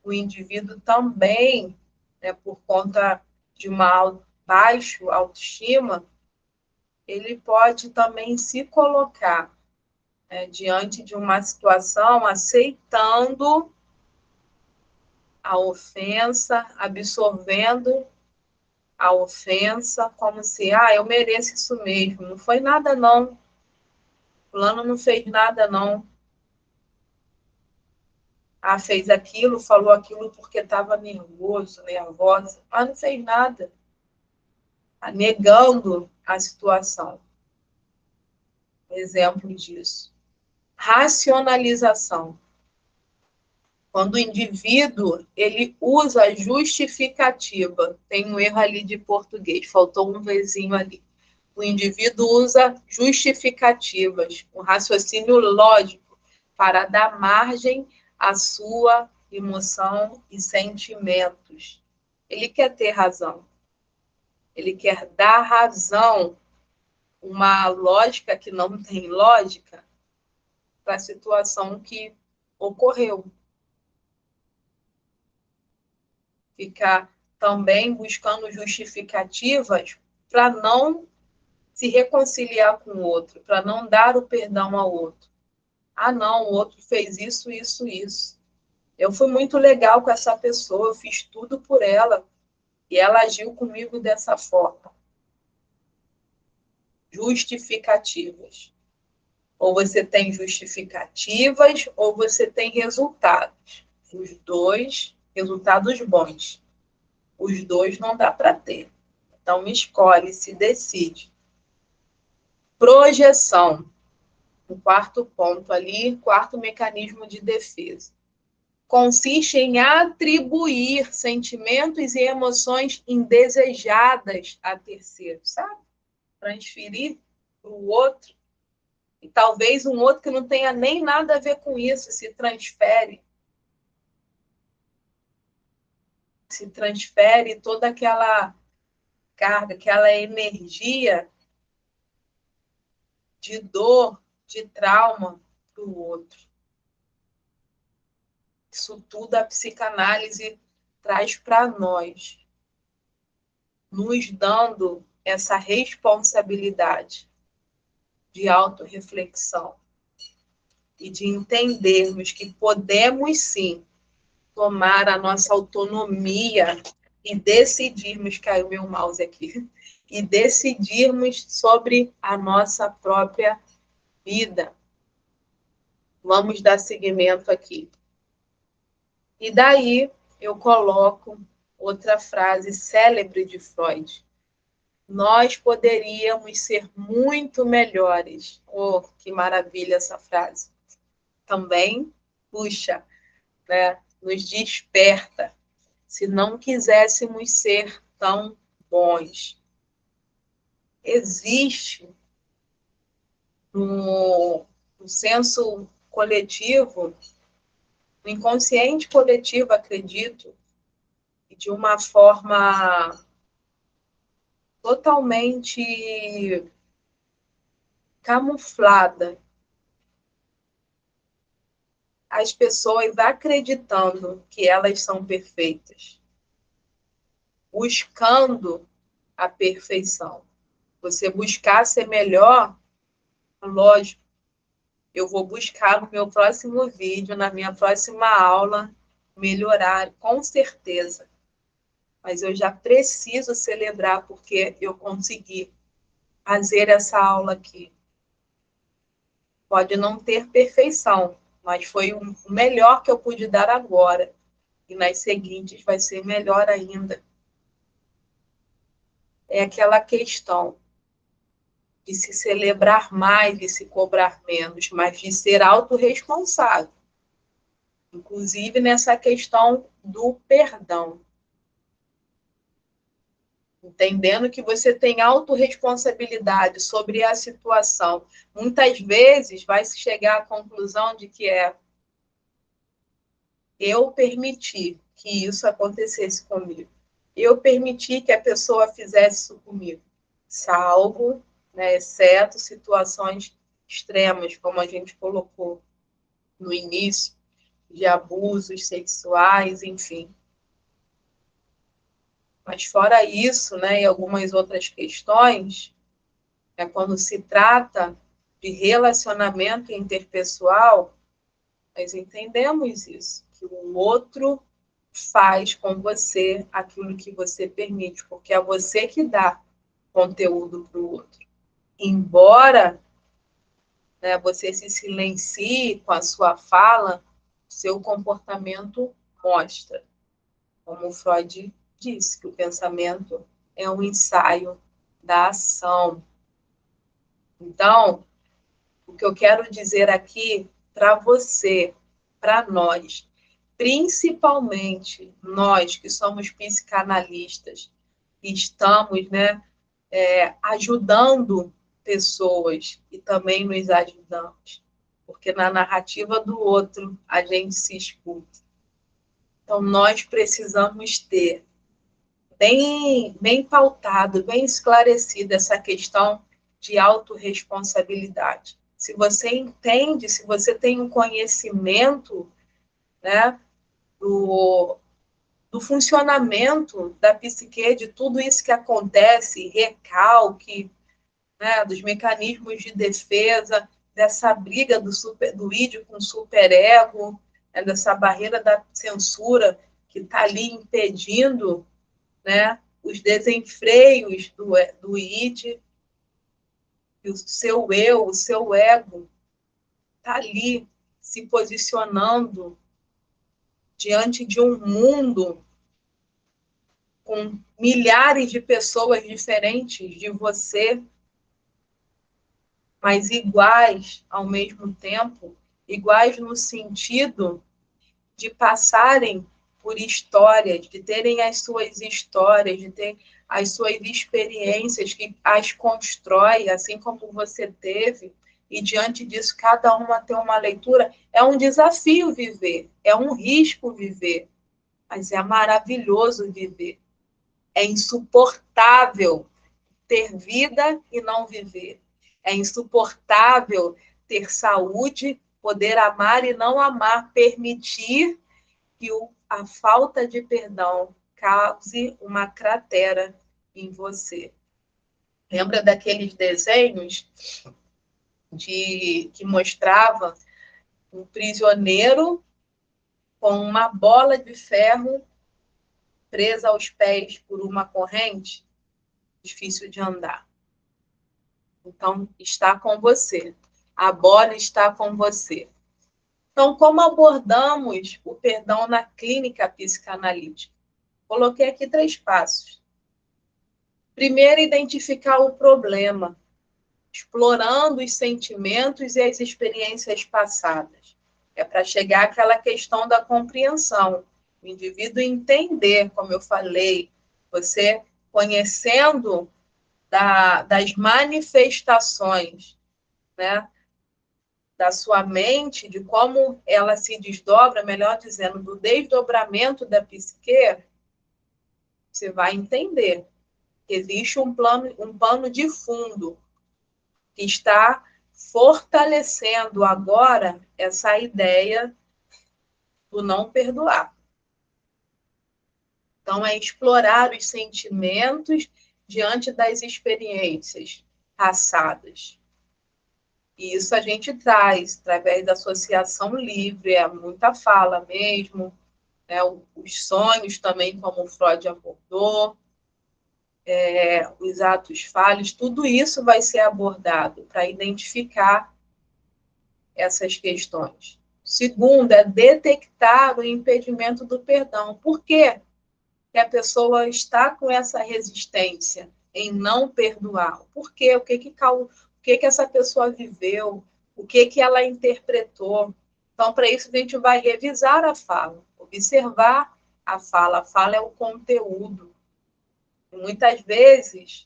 o indivíduo também, né, por conta de uma baixa autoestima, ele pode também se colocar, né, diante de uma situação aceitando a ofensa, absorvendo a ofensa, como se, eu mereço isso mesmo. Não foi nada, não. Fulano não fez nada, não. Fez aquilo, falou aquilo porque estava nervoso, nervosa. Mas não fez nada. Negando a situação. Exemplo disso. Racionalização. Quando o indivíduo ele usa a justificativa, tem um erro ali de português, faltou um vezinho ali. O indivíduo usa justificativas, um raciocínio lógico, para dar margem à sua emoção e sentimentos. Ele quer ter razão. Ele quer dar razão, uma lógica que não tem lógica, para a situação que ocorreu. Ficar também buscando justificativas para não se reconciliar com o outro, para não dar o perdão ao outro. Não, o outro fez isso, isso, isso. Eu fui muito legal com essa pessoa, eu fiz tudo por ela e ela agiu comigo dessa forma. Justificativas. Ou você tem justificativas ou você tem resultados. Os dois, resultados bons. Os dois não dá para ter. Então, escolhe, se decide. Projeção. O quarto ponto ali, quarto mecanismo de defesa. Consiste em atribuir sentimentos e emoções indesejadas a terceiros, sabe? Transferir para o outro. E talvez um outro que não tenha nem nada a ver com isso se transfere. Se transfere toda aquela carga, aquela energia de dor, de trauma para o outro. Isso tudo a psicanálise traz para nós, nos dando essa responsabilidade de autorreflexão e de entendermos que podemos sim tomar a nossa autonomia e decidirmos, caiu meu mouse aqui, e decidirmos sobre a nossa própria vida. Vamos dar seguimento aqui. E daí eu coloco outra frase célebre de Freud. Nós poderíamos ser muito melhores. Oh, que maravilha essa frase. Também, puxa, né, nos desperta. Se não quiséssemos ser tão bons. Existe no senso coletivo, no inconsciente coletivo, acredito, e de uma forma totalmente camuflada. As pessoas acreditando que elas são perfeitas, buscando a perfeição. Você buscar ser melhor, lógico, eu vou buscar no meu próximo vídeo, na minha próxima aula, melhorar, com certeza. Mas eu já preciso celebrar porque eu consegui fazer essa aula aqui. Pode não ter perfeição, mas foi o melhor que eu pude dar agora. E nas seguintes vai ser melhor ainda. É aquela questão de se celebrar mais, de se cobrar menos, mas de ser autorresponsável. Inclusive nessa questão do perdão. Entendendo que você tem autorresponsabilidade sobre a situação. Muitas vezes vai se chegar à conclusão de que eu permiti que isso acontecesse comigo. Eu permiti que a pessoa fizesse isso comigo. Salvo, né, exceto situações extremas, como a gente colocou no início, de abusos sexuais, enfim. Mas fora isso, né, e algumas outras questões, quando se trata de relacionamento interpessoal, nós entendemos isso, que o outro faz com você aquilo que você permite, porque é você que dá conteúdo para o outro. Embora, né, você se silencie com a sua fala, seu comportamento mostra. Como Freud disse, que o pensamento é um ensaio da ação. Então, o que eu quero dizer aqui para você, para nós, principalmente nós que somos psicanalistas, que estamos, né, ajudando pessoas e também nos ajudamos, porque na narrativa do outro a gente se escuta. Então, nós precisamos ter bem pautado, bem esclarecido essa questão de autorresponsabilidade. Se você entende, se você tem um conhecimento, né, do funcionamento da psique, de tudo isso que acontece, recalque, né, dos mecanismos de defesa, dessa briga do ídio com o superego, né, dessa barreira da censura que está ali impedindo, né, os desenfreios do id, e o seu eu, o seu ego, está ali se posicionando diante de um mundo com milhares de pessoas diferentes de você, mas iguais ao mesmo tempo, iguais no sentido de passarem por histórias, de terem as suas histórias, de ter as suas experiências que as constrói, assim como você teve, e diante disso cada uma tem uma leitura. É um desafio viver, é um risco viver, mas é maravilhoso viver. É insuportável ter vida e não viver. É insuportável ter saúde, poder amar e não amar, permitir que a falta de perdão cause uma cratera em você. Lembra daqueles desenhos que mostrava um prisioneiro com uma bola de ferro presa aos pés por uma corrente? Difícil de andar. Então, está com você. A bola está com você. Então, como abordamos o perdão na clínica psicanalítica? Coloquei aqui 3 passos. Primeiro, identificar o problema, explorando os sentimentos e as experiências passadas. É para chegar àquela questão da compreensão. O indivíduo entender, como eu falei, você conhecendo das manifestações, né, da sua mente, de como ela se desdobra, melhor dizendo, do desdobramento da psique, você vai entender que existe um pano de fundo que está fortalecendo agora essa ideia do não perdoar. Então, é explorar os sentimentos diante das experiências passadas. E isso a gente traz através da associação livre, é muita fala mesmo, né? Os sonhos também, como o Freud abordou, os atos falhos, tudo isso vai ser abordado para identificar essas questões. Segundo, é detectar o impedimento do perdão. Por quê que a pessoa está com essa resistência em não perdoar? Por quê? O que essa pessoa viveu? O que ela interpretou? Então, para isso, a gente vai revisar a fala, observar a fala. A fala é o conteúdo. E muitas vezes,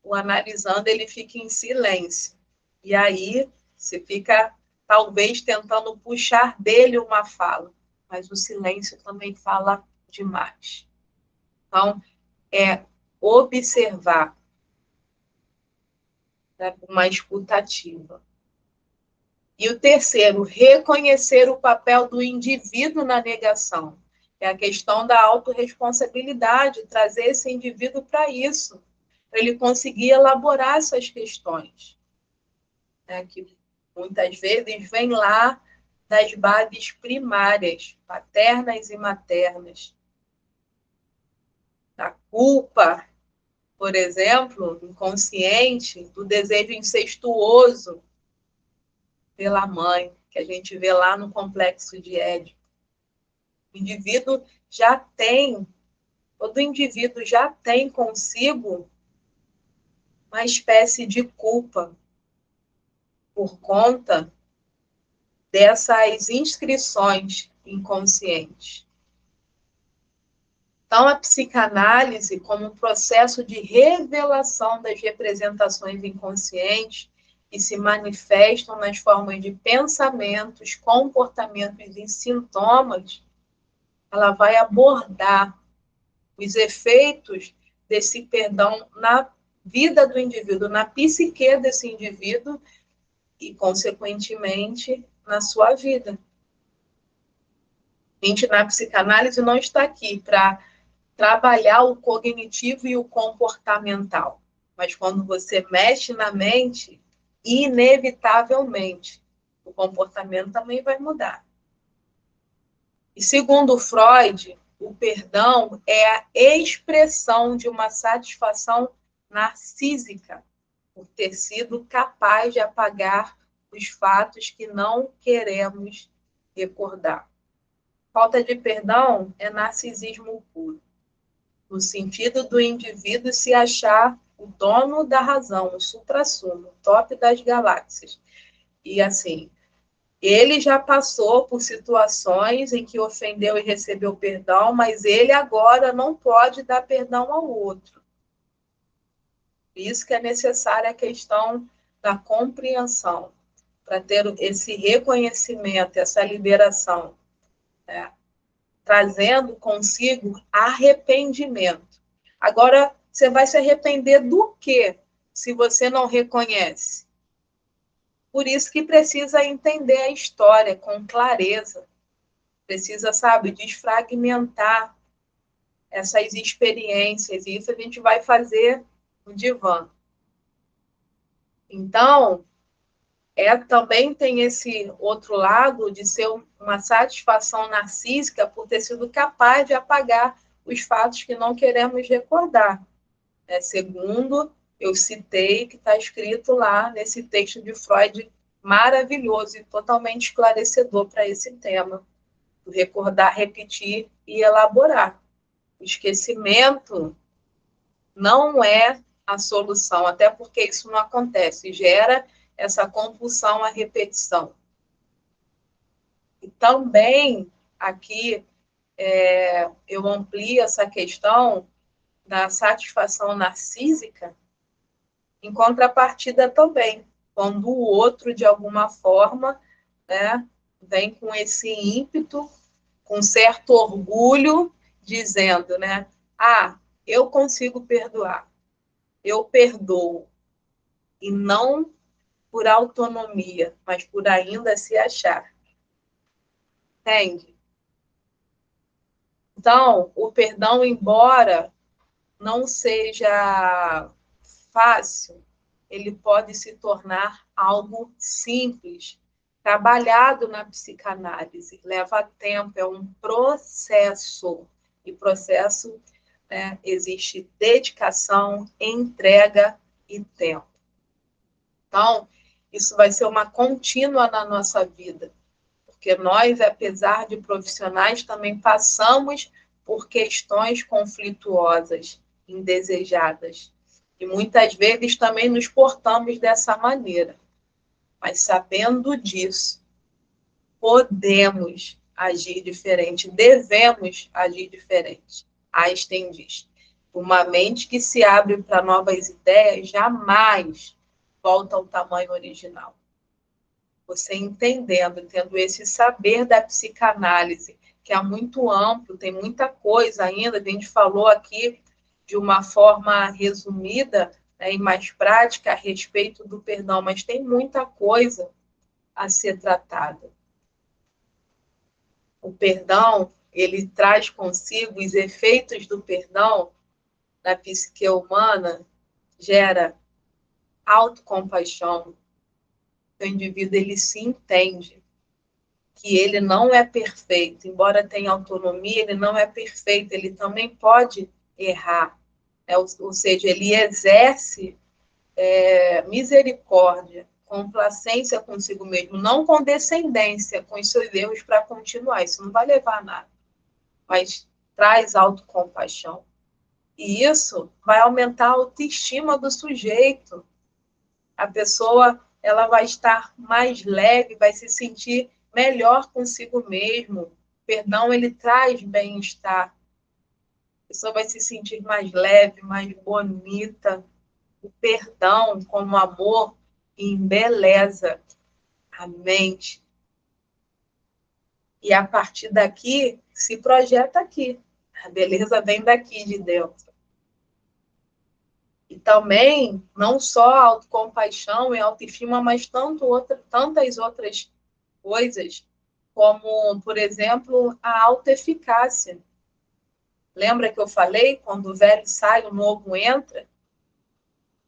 o analisando, ele fica em silêncio. E aí, você fica, talvez, tentando puxar dele uma fala. Mas o silêncio também fala demais. Então, é observar, né, uma escutativa. E o terceiro, reconhecer o papel do indivíduo na negação. É a questão da autorresponsabilidade, trazer esse indivíduo para isso, para ele conseguir elaborar essas questões, né, que muitas vezes vêm lá das bases primárias, paternas e maternas. Da culpa, por exemplo, inconsciente, do desejo incestuoso pela mãe, que a gente vê lá no complexo de Édipo. O indivíduo já tem, todo indivíduo já tem consigo uma espécie de culpa por conta dessas inscrições inconscientes. Então, a psicanálise, como um processo de revelação das representações inconscientes que se manifestam nas formas de pensamentos, comportamentos e sintomas, ela vai abordar os efeitos desse perdão na vida do indivíduo, na psique desse indivíduo e, consequentemente, na sua vida. A gente, na psicanálise, não está aqui para trabalhar o cognitivo e o comportamental. Mas quando você mexe na mente, inevitavelmente, o comportamento também vai mudar. E segundo Freud, o perdão é a expressão de uma satisfação narcísica por ter sido capaz de apagar os fatos que não queremos recordar. Falta de perdão é narcisismo puro, no sentido do indivíduo se achar o dono da razão, o suprassumo, o top das galáxias. E assim, ele já passou por situações em que ofendeu e recebeu perdão, mas ele agora não pode dar perdão ao outro. Por isso que é necessária a questão da compreensão, para ter esse reconhecimento, essa liberação, né? Trazendo consigo arrependimento. Agora, você vai se arrepender do quê, se você não reconhece? Por isso que precisa entender a história com clareza. Precisa, sabe, desfragmentar essas experiências. E isso a gente vai fazer no divã. Então, também tem esse outro lado de ser uma satisfação narcísica por ter sido capaz de apagar os fatos que não queremos recordar. Segundo, eu citei, que está escrito lá nesse texto de Freud, maravilhoso e totalmente esclarecedor para esse tema. Recordar, repetir e elaborar. O esquecimento não é a solução, até porque isso não acontece, gera essa compulsão à repetição. E também, aqui, eu amplio essa questão da satisfação narcísica, em contrapartida também, quando o outro, de alguma forma, né, vem com esse ímpeto, com certo orgulho, dizendo, né, eu consigo perdoar, eu perdoo, e não por autonomia, mas por ainda se achar. Entende? Então, o perdão, embora não seja fácil, ele pode se tornar algo simples, trabalhado na psicanálise. Leva tempo, é um processo. E processo, né, existe dedicação, entrega e tempo. Então, isso vai ser uma contínua na nossa vida, porque nós, apesar de profissionais, também passamos por questões conflituosas, indesejadas. E muitas vezes também nos portamos dessa maneira. Mas sabendo disso, podemos agir diferente, devemos agir diferente. Einstein diz: uma mente que se abre para novas ideias jamais volta ao tamanho original. Você entendendo, tendo esse saber da psicanálise, que é muito amplo, tem muita coisa ainda, a gente falou aqui de uma forma resumida, né, e mais prática a respeito do perdão, mas tem muita coisa a ser tratada. O perdão, ele traz consigo os efeitos do perdão na psique humana, gera autocompaixão. O indivíduo, ele se entende que ele não é perfeito, embora tenha autonomia, ele não é perfeito, ele também pode errar, né? Ou seja, ele exerce misericórdia, complacência consigo mesmo, não condescendência com os seus erros para continuar, isso não vai levar a nada, mas traz autocompaixão. E isso vai aumentar a autoestima do sujeito. A pessoa, ela vai estar mais leve, vai se sentir melhor consigo mesmo. O perdão, ele traz bem-estar. A pessoa vai se sentir mais leve, mais bonita. O perdão, como amor, embeleza a mente. E a partir daqui, se projeta aqui. A beleza vem daqui, de dentro. E também, não só a autocompaixão e autoestima, mas tantas outras coisas, como, por exemplo, a autoeficácia. Lembra que eu falei? Quando o velho sai, o novo entra.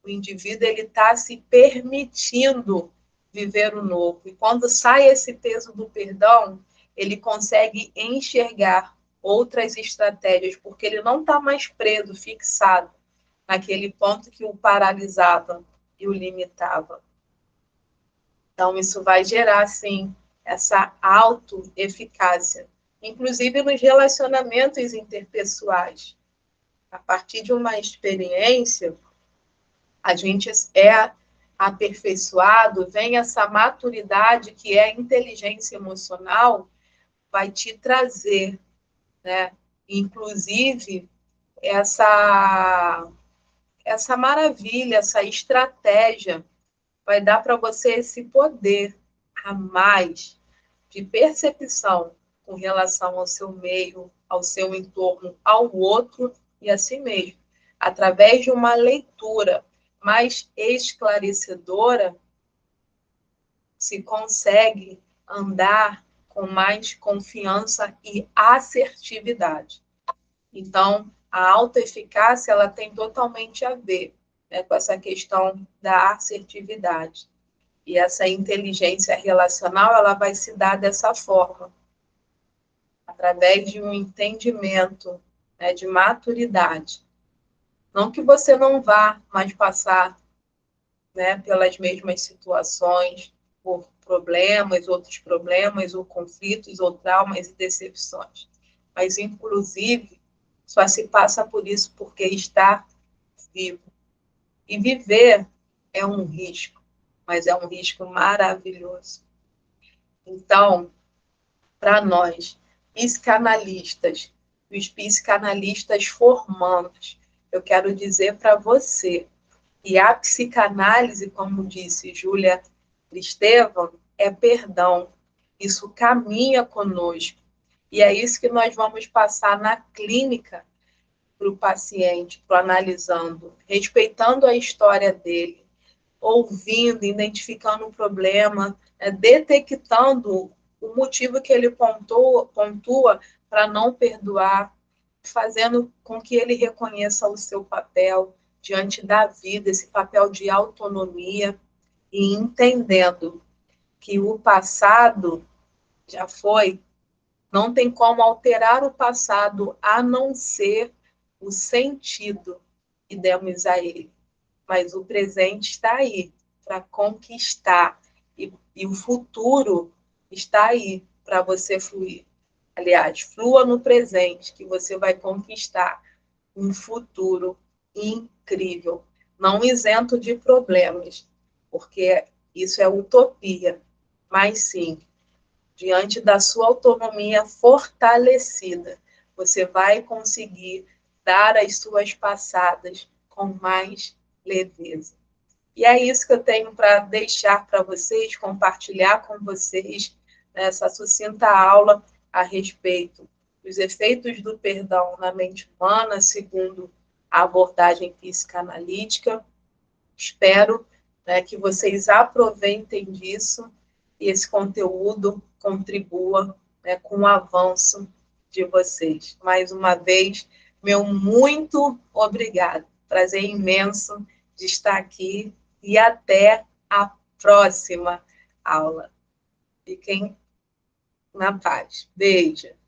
O indivíduo está se permitindo viver o novo. E quando sai esse peso do perdão, ele consegue enxergar outras estratégias, porque ele não está mais preso, fixado naquele ponto que o paralisava e o limitava. Então, isso vai gerar, sim, essa autoeficácia, inclusive nos relacionamentos interpessoais. A partir de uma experiência, a gente é aperfeiçoado, vem essa maturidade que é a inteligência emocional, vai te trazer, né? Inclusive, essa maravilha, essa estratégia vai dar para você esse poder a mais de percepção com relação ao seu meio, ao seu entorno, ao outro e a si mesmo. Através de uma leitura mais esclarecedora, se consegue andar com mais confiança e assertividade. Então, a autoeficácia, ela tem totalmente a ver, né, com essa questão da assertividade. E essa inteligência relacional, ela vai se dar dessa forma, através de um entendimento, né, de maturidade. Não que você não vá mais passar, né, pelas mesmas situações, por outros problemas, ou conflitos, ou traumas e decepções. Mas, inclusive, só se passa por isso porque está vivo. E viver é um risco, mas é um risco maravilhoso. Então, para nós, psicanalistas, os psicanalistas formandos, eu quero dizer para você que a psicanálise, como disse Júlia Kristeva, é perdão. Isso caminha conosco. E é isso que nós vamos passar na clínica para o paciente, para o analisando, respeitando a história dele, ouvindo, identificando o problema, detectando o motivo que ele pontua para não perdoar, fazendo com que ele reconheça o seu papel diante da vida, esse papel de autonomia, e entendendo que o passado já foi, não tem como alterar o passado a não ser o sentido que demos a ele. Mas o presente está aí para conquistar e o futuro está aí para você fluir. Aliás, flua no presente, que você vai conquistar um futuro incrível, não isento de problemas, porque isso é utopia, mas sim, diante da sua autonomia fortalecida, você vai conseguir dar as suas passadas com mais leveza. E é isso que eu tenho para deixar para vocês, compartilhar com vocês nessa sucinta aula a respeito dos efeitos do perdão na mente humana, segundo a abordagem psicanalítica. Espero, que vocês aproveitem disso e esse conteúdo contribua, com o avanço de vocês. Mais uma vez, meu muito obrigado. Prazer imenso de estar aqui e até a próxima aula. Fiquem na paz. Beijo.